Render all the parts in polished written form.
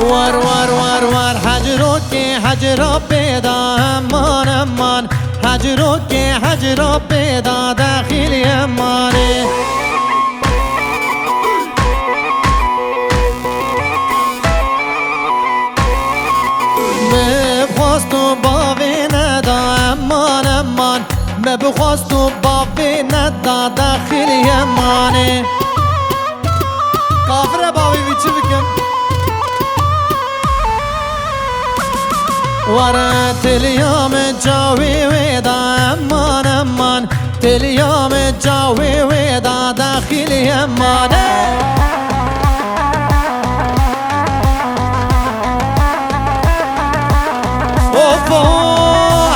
ور ور ور ور هجرو که هجرو پیدا امان امان هجرو که هجرو پیدا داخلی امانه بخواست و باوی ندا امان امان بخواست و باوی ندا داخلی امانه کافر باوی بیچی بکن ورا تلیام جاوی ویدا امان امان تلیام جاوی ویدا داخلی امانه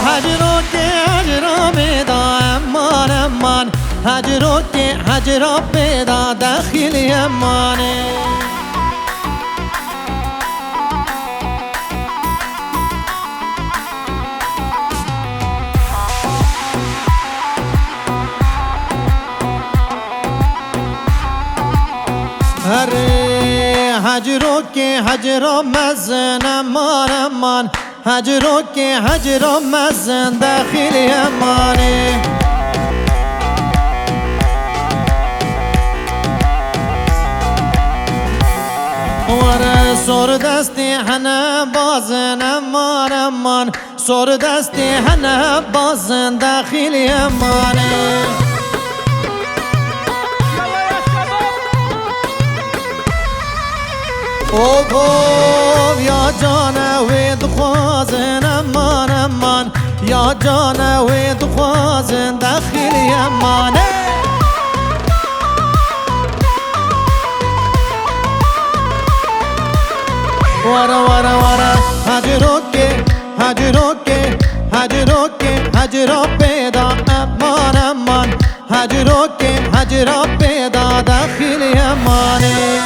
هجرو که هجرو پیدا امان امان هجرو که هجرو پیدا داخلی امانه اره هجرو که هجرو مزن امان امان هجرو که هجرو مزن داخلی امانه ور سر دستی هنه بازن امان امان سر دستی هنه بازن داخلی امانه اوه یا جان وید خوازن امان امان یا جان وید خوازن داخلی امانه ورا ورا ورا هجرو که هجرو که هجرو که هجرو پیدا امان امان هجرو که هجرو پیدا داخلی امانه